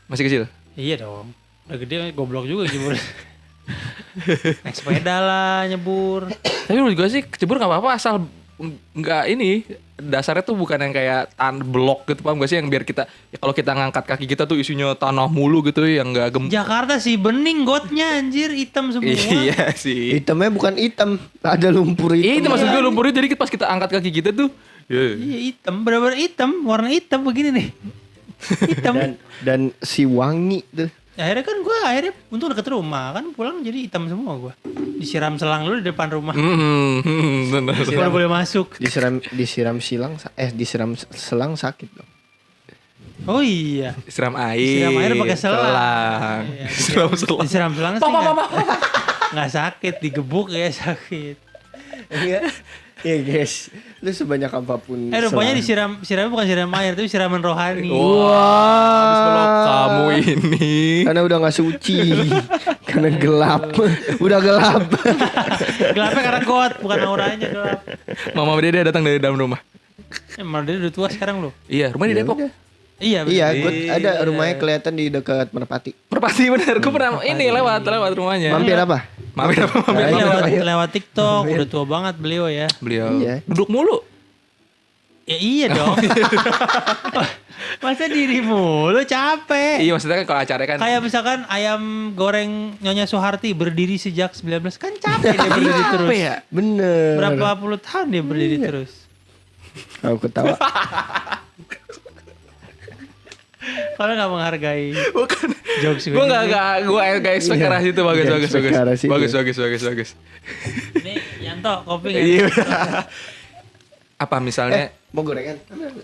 Masih kecil? Iya dong. Udah gede goblok juga jemur. Naik sepeda lah nyebur. Tapi menurut gue sih kecebur gak apa-apa asal nggak ini dasarnya tuh bukan yang kayak blok gitu, paham gak sih, yang biar kita ya kalau kita ngangkat kaki kita tuh isinya tanah mulu gitu yang nggak Jakarta sih bening gotnya anjir, hitam semua. Iya sih. Hitamnya bukan hitam, ada lumpur Iya itu hitam. maksud gue lumpurnya, jadi pas kita angkat kaki kita tuh Iya hitam, benar-benar hitam, warna hitam begini nih. Hitam. Dan si wangi tuh. Akhirnya kan gue untung deket rumah kan, pulang jadi hitam semua gue. Disiram selang dulu di depan rumah. bener. Baru boleh masuk. Disiram selang sakit dong. Oh iya. Siram air. Disiram air pakai selang. Iya, Siram selang. Disiram selang sih nggak sakit, digebuk ya sakit. Iya. Iya guys, lu sebanyak apapun. Rupanya selang. siramnya bukan siram air, tapi siraman rohani. Habis belok kamu ini. Karena udah nggak suci, karena gelap, udah gelap. Gelapnya karena got, bukan auranya gelap. Mama Dede datang dari dalam rumah. Emang dia udah tua sekarang loh. Iya, rumah di Ya Depok. udah. Iya, Iya, bener. gue ada rumahnya kelihatan di dekat Merpati. Merpati bener, gue pernah ini lewat rumahnya. Mampir apa? Mampir apa? Tapi Mampir. lewat TikTok, udah tua banget beliau ya. Beliau Iya. duduk mulu. Ya iya dong. Masa diri mulu capek. Iya maksudnya kan kalau acara kan. Kayak misalkan ayam goreng Nyonya Soeharti berdiri sejak 19, kan capek dia berdiri terus. Apa ya? Bener. Berapa puluh tahun dia berdiri terus. Aku ketawa. Kalau nggak menghargai Bukan. jokes Gue nggak expect ke arah situ. Bagus. Nggak expect ke arah situ. Bagus. Ini Yanto kopi nggak? Iya. Apa misalnya? Mau gorengan?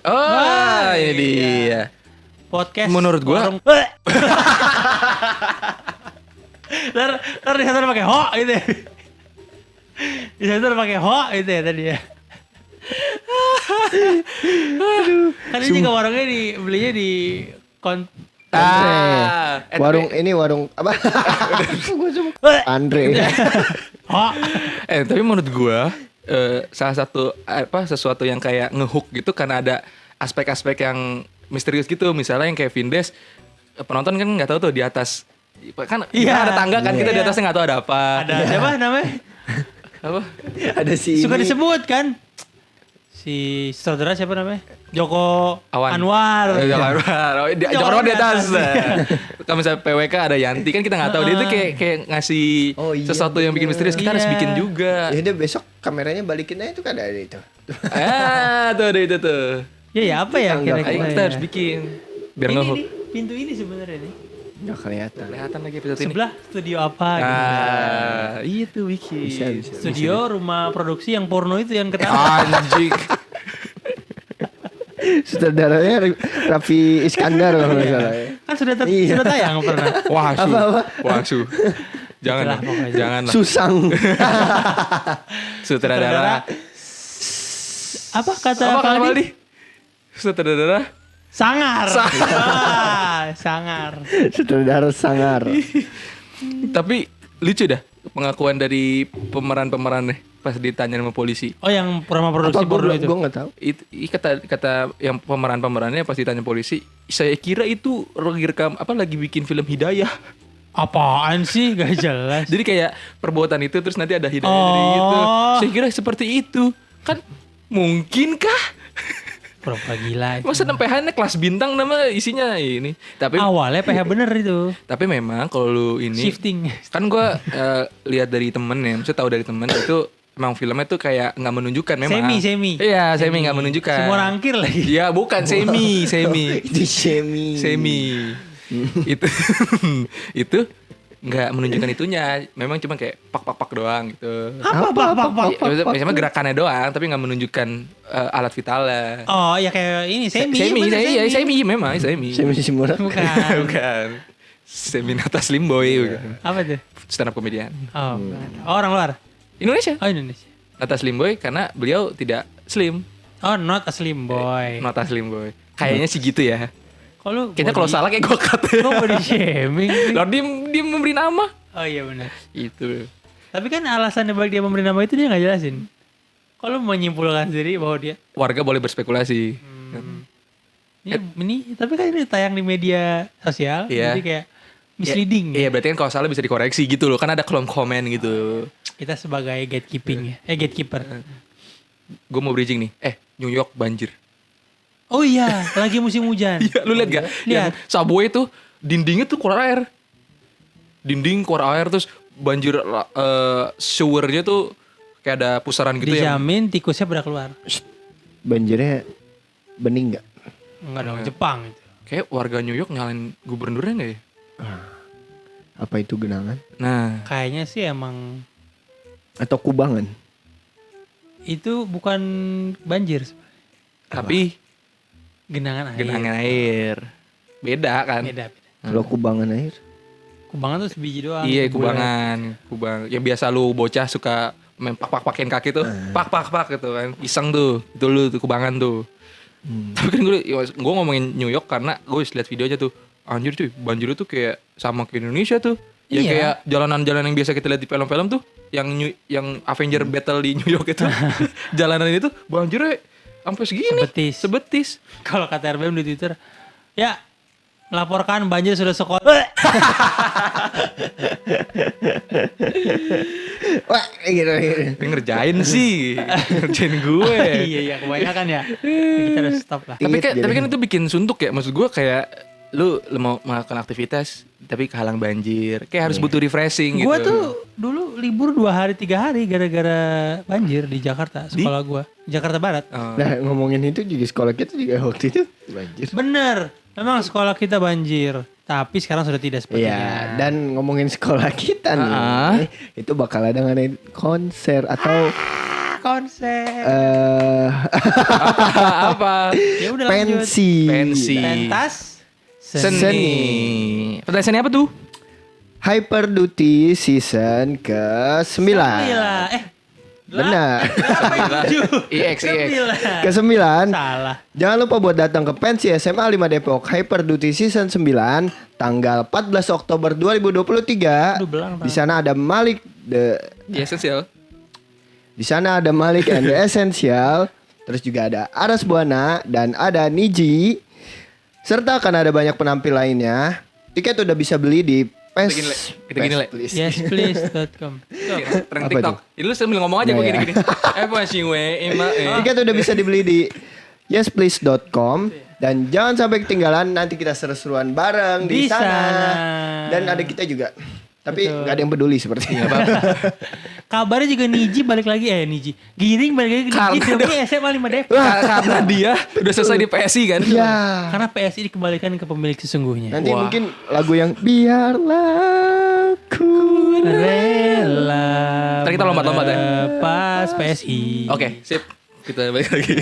Oh, ini dia. Podcast. Menurut gua- warung- Ntar di sana pakai ho gitu ya. Di sana pakai ho gitu ya tadi ya. Kan ini juga warungnya belinya di Warung apa? Gua sebut Andre. ho. Tapi menurut gua salah satu sesuatu yang kayak ngehook gitu karena ada aspek-aspek yang misterius gitu. Misalnya yang kayak Vindes, penonton kan nggak tahu tuh di atas kan Iya. ada tangga kan, kita di Iya. atasnya nggak tahu ada apa. Ada siapa namanya? Apa? Ada si Suka ini. disebut kan? Si saudara siapa namanya? Joko Anwar. Joko Anwar. Oh, Joko Anwar di atas. Kalau misalnya PWK ada Yanti kan kita nggak tahu, dia itu kayak ngasih Oh, iya, sesuatu yang bikin misterius, kita harus Iya. bikin juga. Ya udah besok kameranya balikin aja tuh kan ada itu. Tuh ada itu tuh. Ya apa ya Enggak, kira-kira? Ayo kita ya? harus bikin biar Ini ngehook. nih, pintu ini sebenarnya nih. Nggak kelihatan. Kelihatan lagi episode ini. Sebelah studio apa gitu. Iya tuh bikin. Bisa. Studio rumah produksi yang porno itu yang ketawa. Anjing. Sutradaranya Raffi Iskandar kalau nggak salah ya. Kan sudah Iya. sudah tayang pernah. Wah, su. Apa-apa? Wah, su. Jangan Itulah lah, pokoknya. jangan lah. Susang. Sutradara. Apa kata Apa kata Valdi? Valdi? Sutradara. Sangar. Sangar. Sutradara sangar. Tapi lucu dah pengakuan dari pemeran-pemerannya pas ditanya sama polisi. Oh yang rumah produksi Apa porno itu. gue nggak tahu. Kata yang pemeran-pemerannya pas ditanya polisi, saya kira itu lagi rekam lagi bikin film Hidayah. Apaan sih? Gak jelas. Jadi kayak perbuatan itu terus nanti ada hidayah dari Oh. itu. Saya kira seperti itu. Kan mungkinkah? Pura-pura gila. itu. Masa PH-nya kelas bintang nama isinya ini. Tapi Awalnya PH bener itu. tapi memang kalau lu ini Shifting. kan gua lihat dari temen ya, maksudnya tahu dari temen itu emang filmnya tuh kayak nggak menunjukkan memang. Semi. Iya, semi nggak menunjukkan. Semua rangkir lagi. Iya, bukan semi. Itu semi. itu itu nggak menunjukkan itunya, memang cuma kayak pak doang gitu. Apa? Ya, maksudnya gerakannya doang tapi nggak menunjukkan alat vitalnya. Oh ya kayak ini semi. Iya, semi memang semi. Semi Simura. Bukan. Bukan. Semi Nata Slim Boy bukan. Apa tuh? Stand up comedian. Oh, bukan. Oh, orang luar. Indonesia. Oh Indonesia. Nata Slim Boy karena beliau tidak slim. Oh not a slim boy. Nata Slim Boy. Kayaknya sih gitu ya. Kalau Kayaknya kalau salah kayak gue kata. Kok body shaming sih? Lalu dia memberi nama. Oh iya benar. Itu. Tapi kan alasan bagi dia memberi nama itu dia nggak jelasin. Kalau menyimpulkan sendiri bahwa dia Warga boleh berspekulasi. Ini tapi kan ini tayang di media sosial, Iya. jadi kayak misleading. Iya, berarti kan kalau salah bisa dikoreksi gitu loh. Kan ada kolom komen gitu. Kita sebagai gatekeeping ya, gatekeeper. Gue mau bridging nih. New York banjir. Oh iya, lagi musim hujan. Iya, lu lihat gak? Lihat. Yang subway tuh dindingnya tuh keluar air. Dinding keluar air terus banjir sewernya tuh kayak ada pusaran gitu ya. Dijamin tikusnya pada keluar. Banjirnya bening nggak? Enggak dong, Jepang itu. Kayak warga New York nyalain gubernurnya gak ya? Apa itu genangan? Nah, Kayaknya sih emang Atau kubangan? itu bukan banjir, tapi genangan air. genangan air. Beda kan? Beda. Kalau kubangan air? Kubangan tuh sebiji doang. Iya, itu bulat. kubang. Yang biasa lu bocah suka main pakin kaki tuh, pak gitu kan. Iseng tuh. Itu lu tuh kubangan tuh. Tapi kan gue ngomongin New York karena gue lihat videonya tuh. Anjir cuy, banjir tuh kayak sama ke Indonesia tuh. Yang Iya. kayak jalanan-jalanan yang biasa kita lihat di film-film tuh, yang Avenger battle di New York itu. Jalanan ini tuh banjirnya sampai segini. Sebetis. Kalau kata RBM di Twitter, ya melaporkan banjir sudah sekolah. Wah, gitu. Ini ngerjain sih. Ngerjain gue. Iya, kebanyakan ya. Kita harus stop lah. Tapi Ingat kan jadi. itu bikin suntuk ya. Maksud gue kayak lu mau melakukan aktivitas tapi kehalang banjir. Kayak harus butuh refreshing gitu. Gue tuh dulu libur 2 hari 3 hari gara-gara banjir di Jakarta, sekolah gue. Jakarta Barat. Oh. Nah, ngomongin itu juga sekolah kita juga waktu itu banjir. Bener, memang sekolah kita banjir. Tapi sekarang sudah tidak seperti Iya, dan ngomongin sekolah kita nih, itu bakal ada ngadain konser atau konser. Apa? Ya udah lanjut. pensi. Pentas Seni. Pentas seni apa tuh? Hyper Duty season ke-9. Benar. IX. Ke-9. Salah. Jangan lupa buat datang ke pensi SMA 5 Depok Hyper Duty season 9 tanggal 14 Oktober 2023. Aduh, belang, Di sana ada Malik Di Essential. Di sana ada Malik and the Essential. Terus juga ada Aras Buana dan ada Niji. Serta akan ada banyak penampil lainnya. Tiket udah bisa beli di Kita gini, Le. please. Yesplease.com. Tren Apa TikTok. Ini lu sambil ngomong aja gue Nah, gini-gini. Apa sih we? Tiket udah bisa dibeli di yesplease.com. Dan jangan sampai ketinggalan, nanti kita seru-seruan bareng di Di sana. sana. Dan ada kita juga. Tapi Betul. nggak ada yang peduli sepertinya. Kabarnya juga Niji balik lagi Niji. Giring balik lagi ke Niji Karena demi SMA 5 Depok. Karena dia udah selesai di PSI kan. Ya. Karena PSI dikembalikan ke pemilik sesungguhnya. Nanti Wah. mungkin lagu yang biarlah ku. Rela. Ntar kita lompat-lompat ya. Pas PSI. Oke, sip. Kita balik lagi.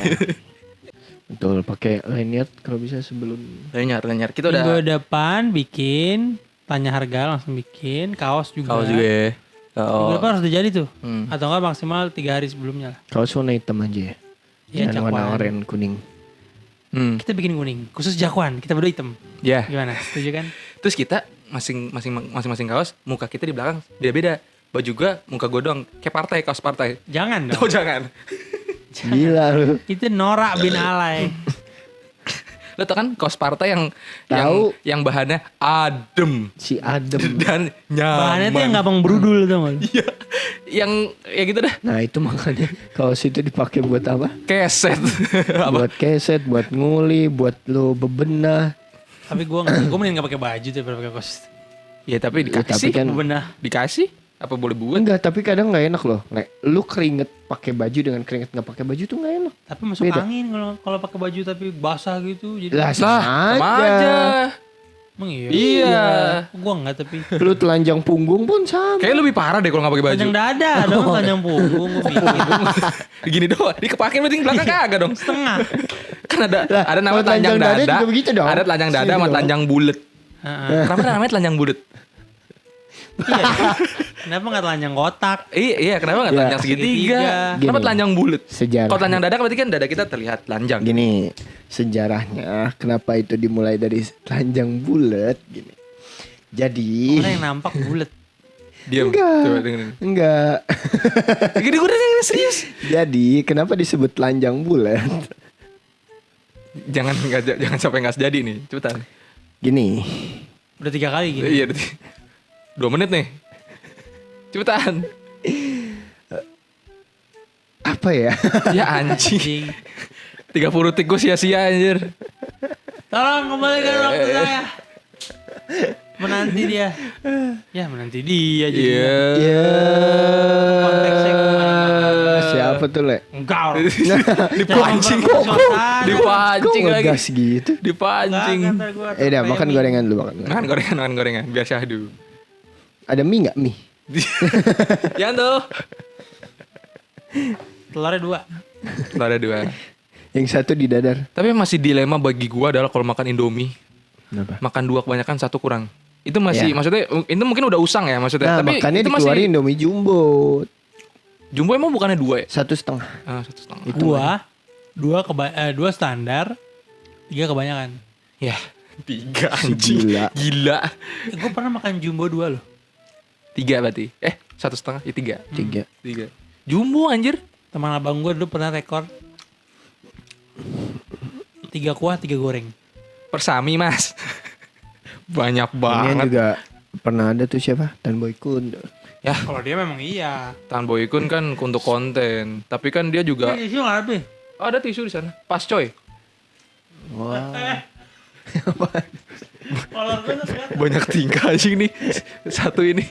Betul, pakai lanyard kalau bisa sebelum. Lanyar. Kita Minggu udah depan bikin tanya harga langsung bikin kaos juga. kaos juga ya. Minggu depan harus udah jadi tuh. Hmm. Atau enggak maksimal 3 hari sebelumnya lah. Kalau warna hitam aja ya. Iya, Jangan warna cakwan. oranye kuning. Kita bikin kuning, khusus jakwan. Kita berdua hitam. Ya. Gimana? Setuju kan? Terus kita masing-masing kaos, muka kita di belakang beda-beda. Baju gua, muka gua doang. Kayak partai, kaos partai. Jangan dong. Oh jangan. Gila lu. Itu Nora bin Alay. Lo tau kan kaos partai yang Tahu. yang bahannya adem Si Adem. dan nyaman. Bahannya tuh yang gampang berudul tuh. Iya. Yang ya gitu dah. Nah itu makanya kaos itu dipakai buat apa? Keset. Buat keset, buat nguli, buat lo bebenah. Tapi gue mending gak pakai baju daripada pakai kaos. Ya tapi Ya, dikasih. tapi kan Bebenah. Dikasih? Apa boleh buat? enggak, tapi kadang nggak enak loh. Lu keringet pakai baju dengan keringet nggak pakai baju tuh nggak enak. Tapi masuk Beda. angin kalau pakai baju tapi basah gitu. Jadi Lah, Lah, sama aja. emang iya. Iya. Gue enggak tapi. Lu telanjang punggung pun sama. Kayaknya lebih parah deh kalau nggak pakai baju. Panjang dada dong, panjang punggung gue pikir. Gini doang. Dikepakin berarti belakang kagak dong. Setengah. Kan ada Lah, nama kalau telanjang telanjang dada dada. juga begitu dong. Ada telanjang dada Sini sama dong. telanjang bulat. Heeh. Kenapa namanya telanjang bulat? Iya. Kenapa enggak telanjang kotak? Iya, kenapa nggak Ya. telanjang segitiga? Kenapa Gini. telanjang bulat? Sejarah. Kalau telanjang dada kan berarti kan dada kita terlihat telanjang. Gini, sejarahnya kenapa itu dimulai dari telanjang bulat gini. Jadi Orang yang nampak bulat. Diam. Enggak. Coba dengerin. enggak. Gini gue udah serius. Jadi kenapa disebut telanjang bulat? Jangan sampai nggak jadi nih. Cepetan. Gini. Udah 3 kali gitu. Iya, 2 menit nih. Cepetan. Apa ya? Ya anjing. Anjing. 30 detik gue sia-sia anjir. Tolong kembalikan waktu saya. Menanti dia. Ya menanti dia jadi. Iya. Ya. Konteksnya kemana-mana. Siapa tuh, Le? Enggak. Dipancing. Dipancing Kok lagi. ngegas gitu? Dipancing. Dah makan gorengan dulu makan. Makan gorengan biar syahdu. Ada mie nggak mie? Yang tuh. Telurnya 2. Ada 2. Yang satu di dadar. Tapi masih dilema bagi gua adalah kalau makan Indomie, Kenapa? makan 2 kebanyakan, 1 kurang. Itu masih Ya. maksudnya itu mungkin udah usang ya maksudnya. Nah Tapi makanya itu dikeluarin Indomie Jumbo. Jumbo emang bukannya 2 ya? 1,5. 1,5. Dua standar, 3 kebanyakan. Ya, 3 Si anjing. gila. Gila. Gue pernah makan jumbo 2 loh. 3 berarti. 1,5 ya 3. 3. Jumbo anjir. Teman abang gue dulu pernah rekor 3 kuah 3 goreng. Persami mas. Banyak Ini banget. juga pernah ada tuh siapa? Tan Boy Kun. Ya, Kalau dia memang iya. Tan Boy Kun kan untuk konten. Tapi kan dia juga Ini nggak ada. oh, ada tisu di sana. Pas coy. Wah. Kalau gue tuh Banyak tingkah anjing nih. Satu ini.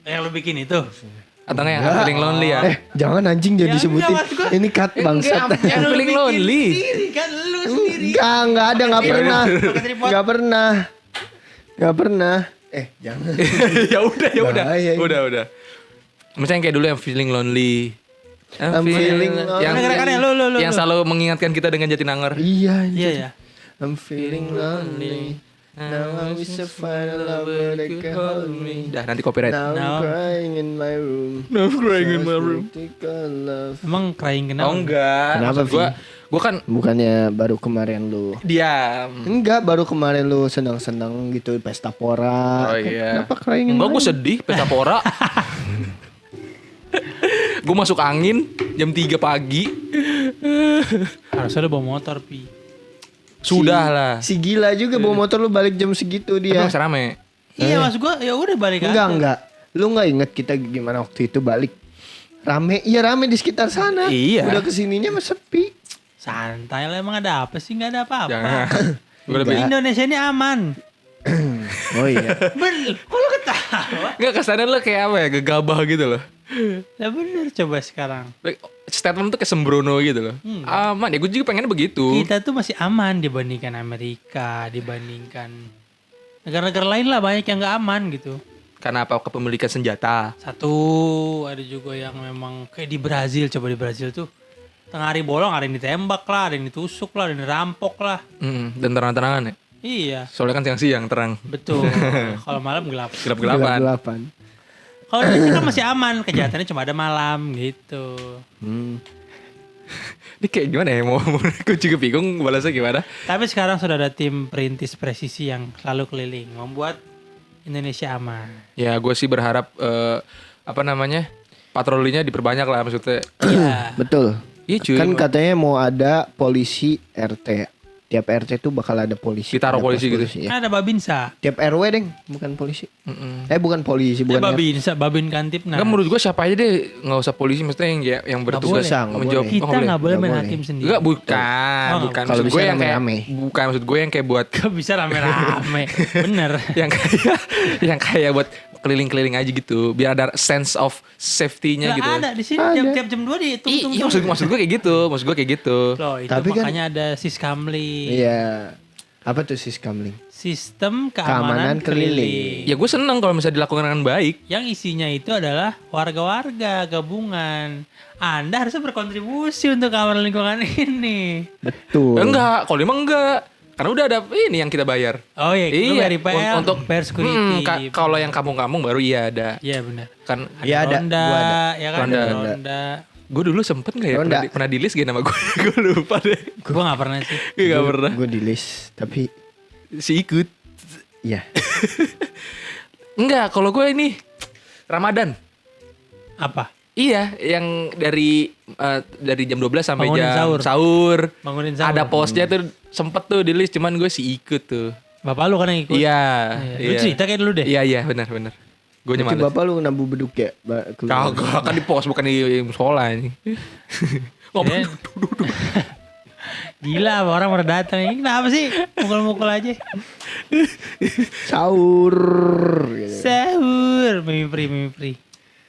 yang lu bikin itu. Atau nggak yang feeling lonely ya? Jangan anjing jangan Ya, disebutin. enggak, maksud gua. Ini cut bangsat. Yang feeling lonely. Sendiri kan lu sendiri. Enggak ada, enggak Iya, pernah. pakai tripod. Enggak pernah. Enggak pernah. Jangan. Ya udah. Bahaya ini. Udah. Misalnya kayak dulu yang feeling lonely. I'm feeling lonely. yang, Gerakannya, lu. yang selalu mengingatkan kita dengan Jatinangor. Iya, Iya ya. I'm feeling lonely. Now I wish I find a lover that can hold me. Dah nanti copyright. Now I'm No. crying in my room. No crying in my room. Critical love. Emang crying kenapa? Oh enggak. Kenapa, Maksud gua kan Bukannya baru kemarin lu diam. Enggak, baru kemarin lu senang-senang gitu pesta pora. Oh iya. Kenapa crying in Enggak, my gue room? sedih pesta pora. Gue masuk angin jam 3 pagi. Harusnya lu bawa motor pi. Sudah lah. Si gila juga bawa motor lu balik jam segitu Tapi dia. masih rame. Iya maksud gua ya udah balik aja. Enggak. Lu enggak inget kita gimana waktu itu balik? Rame, iya rame di sekitar sana. Iya. Udah kesininya mah sepi. Santai lah emang ada apa sih? Nggak ada apa-apa. Jangan. Gue lebih Indonesia ini aman. Oh iya. Bener. Kok lu ketawa? Enggak, kesannya lo kayak apa ya, gegabah gitu loh. Ya bener coba sekarang. Statement tuh kayak sembrono gitu loh. Aman, ya gue juga pengennya begitu. Kita tuh masih aman dibandingkan Amerika, dibandingkan negara-negara lain lah banyak yang nggak aman gitu. Karena apa? Kepemilikan senjata. Satu ada juga yang memang kayak di Brazil, coba di Brazil tuh tengah hari bolong ada yang ditembak lah, ada yang ditusuk lah, ada yang dirampok lah. Dan terang-terangan ya. Iya, Soalnya kan siang-siang terang. betul. Kalau malam gelap. Gelap-gelapan. Gelap-gelapan. Kalau di sini kan masih aman, kejahatannya cuma ada malam gitu. Ini kayak gimana ya? Gue juga bingung balasnya gimana. Tapi sekarang sudah ada tim perintis presisi yang selalu keliling membuat Indonesia aman. Ya gue sih berharap apa namanya, patrolinya diperbanyak lah maksudnya. Iya. Betul. Iya cuy. Kan katanya mau ada polisi RT. Tiap RT tuh bakal ada polisi. Ditaruh Ada polisi pos gitu. ya. Kan ada Babinsa. Tiap RW deng, bukan polisi. Bukan polisi, bukan Babinsa, Babin Kantipnas. Enggak, menurut gue siapa aja deh, nggak usah polisi, maksudnya yang bertugas boleh. Nggak menjawab. boleh. Kita nggak boleh Nggak main boleh. hakim sendiri. Enggak, bukan. Oh, Bukan. kalau Maksud bisa gue yang kayak rame-rame. bukan, maksud gue yang kayak buat Gak bisa rame-rame. Bener. yang kayak buat keliling-keliling aja gitu, biar ada sense of safety-nya Gak gitu. ada di sini Ada. tiap jam 2 dihitung. Iya, maksud gue kayak gitu, Loh, itu Tapi kan- makanya ada Siskamling. Iya. Apa tuh Siskamling? Sistem Keamanan keamanan keliling. keliling. Ya gue seneng kalau misalnya dilakukan dengan baik. Yang isinya itu adalah warga-warga gabungan. Anda harusnya berkontribusi untuk keamanan lingkungan ini. Betul. Enggak, kalau emang enggak. Karena udah ada ini yang kita bayar. Oh iya, lu dari PL, untuk bayar security. kalau yang kampung-kampung baru iya ada. Iya benar. Kan Iya, ada. Ronda, Gua ada. ya kan Ronda. ada Ronda. gue dulu sempet nggak ya Ronda. pernah di list gak nama gue? Gue lupa deh. Gue gak pernah sih. Gue gak pernah. Gue di list, tapi Si ikut. ya. Enggak, kalau gue ini Ramadan. Apa? Iya, yang dari jam 12 sampai Bangunin jam sahur. sahur. Bangunin sahur. Ada posnya tuh sempet tuh di list, cuman gue sih ikut tuh. Bapak lu kan yang ikut. Iya. Lu cerita kayak dulu deh. Iya benar. Gue Berarti males. bapak lu nabu beduk ya? Kagak, kan di pos bukan di musola ini. Ya. Gila apa orang pada datang. Ini kenapa sih? Mukul-mukul aja. Sahur. Gitu. Sahur. Mimi pri.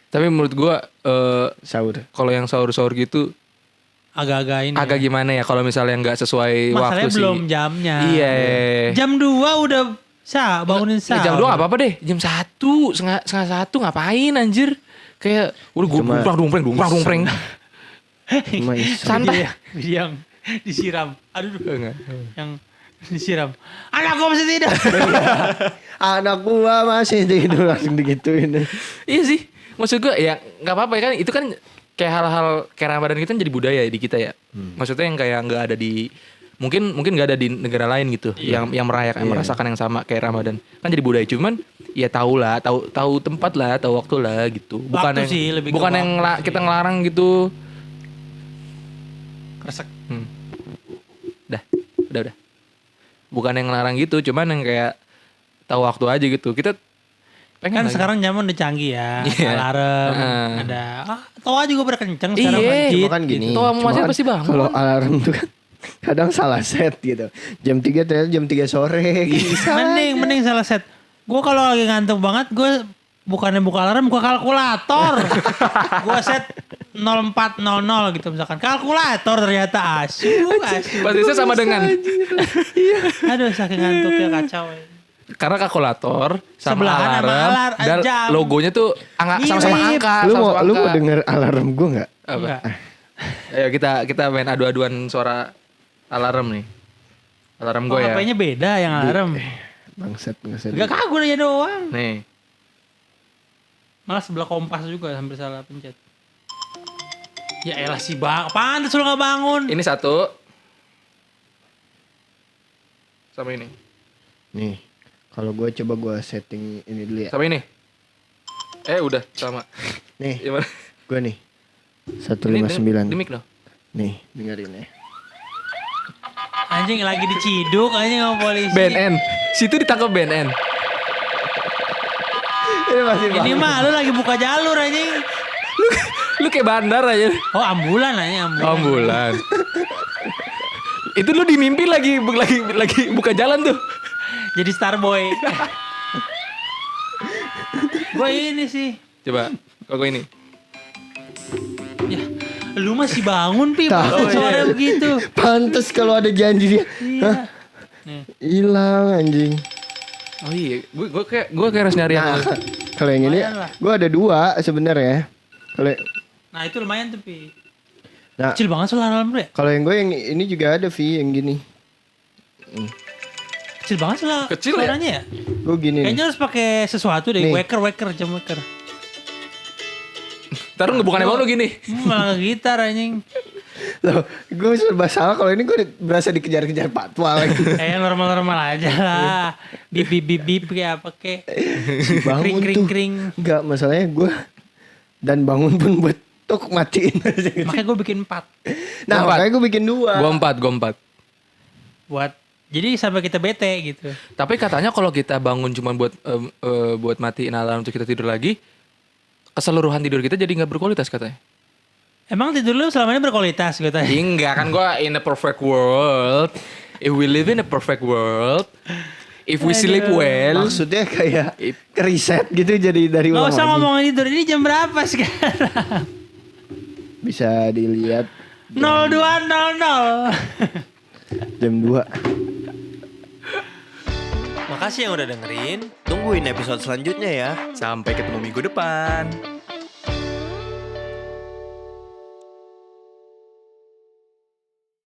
Tapi menurut gue Sahur. kalau yang sahur-sahur gitu Agak-agak ini. agak ya. gimana ya kalau misalnya nggak sesuai waktu Masalahnya sih. belum jamnya. Iya. Jam 2 udah bangunin sahur. Jam 2 gak apa-apa deh. Jam 1, setengah 1 ngapain anjir. Kayak udah gue Cuma- dumpreng. Cuma iseng. Santai. Yang disiram. Aduh. Enggak. Yang disiram. Anak gua masih tidur. Anak gua masih tidur langsung digituin. Iya sih. Maksud gue ya nggak apa-apa ya kan. Itu kan kayak hal-hal kayak Ramadan itu kan jadi budaya di kita ya. Maksudnya yang kayak nggak ada di mungkin nggak ada di negara lain gitu yang merayakan merasakan yang sama kayak Ramadan. Kan jadi budaya cuman ya tahu tempat lah, tahu waktu lah gitu. Bukan Waktu yang sih, lebih ke bukan yang waktu sih. kita ngelarang gitu. Kresek. Udah. Bukan yang ngelarang gitu, cuman yang kayak tahu waktu aja gitu. Kita pengen Kan lagi. sekarang zaman udah canggih ya. Iya. Alarm. Ada. Toa juga pada kenceng sekarang. Iya. masjid. Cuma kan gini. Toa mau masih cuma pasti bangun. Kalau alarm tuh kan kadang salah set gitu. Jam 3 ternyata jam 3 sore gitu. Mending salah set. Gue kalau lagi ngantuk banget, gue bukannya buka alarm, buka kalkulator. Gue set 0400 gitu misalkan. Kalkulator ternyata asu. Basisnya sama dengan Aduh saking ngantuknya kacau. karena kalkulator sama Sebelahan sama alarm dan jam. logonya tuh sama-sama Mirip. angka. Lu sama-sama mau angka. denger alarm gua enggak? Apa? Enggak. Ayo kita main adu-aduan suara alarm nih. Alarm Oh, gue ya. HP-nya beda yang alarm. Bangsat. Gak kagum aja doang. Nih. Malah sebelah kompas juga hampir salah pencet. Ya elah si bang, pantes lu gak bangun. Ini satu. Sama ini. Nih. Kalau gue coba gue setting ini dulu ya. Sama ini. Udah sama. Nih, Gimana? gue nih. Ini 159. di mic loh. Nih, dengerin ya. Anjing lagi diciduk anjing sama polisi. BNN. Situ ditangkap BNN. Ini masih Ini mah lu lagi buka jalur anjing. Lu kayak bandar aja. Oh ambulan aja ambulan. Ambulan. Itu lu di mimpi lagi buka jalan tuh. Jadi Starboy. Gue ini sih. Coba, kok ini. Ya, lu masih bangun pi Tahu, suara begitu. Pantes kalau ada janji dia. Hah? Nih. Hilang anjing. Oh iya, gue kayak harus nyari yang Nah, kalau yang ini Lumayan lah. gue ada 2 sebenarnya. Kalau Nah itu lumayan tuh pi. nah, Kecil banget soal alarm lu ya. kalau yang gue yang ini juga ada Vi yang gini. Kecil banget soal Kecil ya? suaranya ya. Gue gini nih. Kayaknya harus pakai sesuatu deh. Nih. Jam waker. taruh bukannya mau lu gini. Malah gitar anjing. Loh, gue serba salah kalau ini gue berasa dikejar-kejar patwa lagi. Kayak normal-normal aja lah. Bip kayak apa kek. Si bangun Kring, tuh. kring. Enggak, masalahnya gue dan bangun pun buat tok matiin. Makanya gue bikin 4. Nah, Gua 4. makanya gue bikin 2. Gue 4. Buat jadi sampai kita bete gitu. Tapi katanya kalau kita bangun cuma buat matiin alarm untuk kita tidur lagi, keseluruhan tidur kita jadi nggak berkualitas katanya. Emang tidur lu selama ini berkualitas gue tanya. Enggak kan gue in a perfect world. If we live in a perfect world, if we sleep well, Maksudnya kayak keriset gitu jadi dari Gak ulang usah lagi. ngomongin tidur. Ini jam berapa sekarang? Bisa dilihat 02.00. jam 2. Makasih yang udah dengerin. Tungguin episode selanjutnya ya. sampai ketemu minggu depan.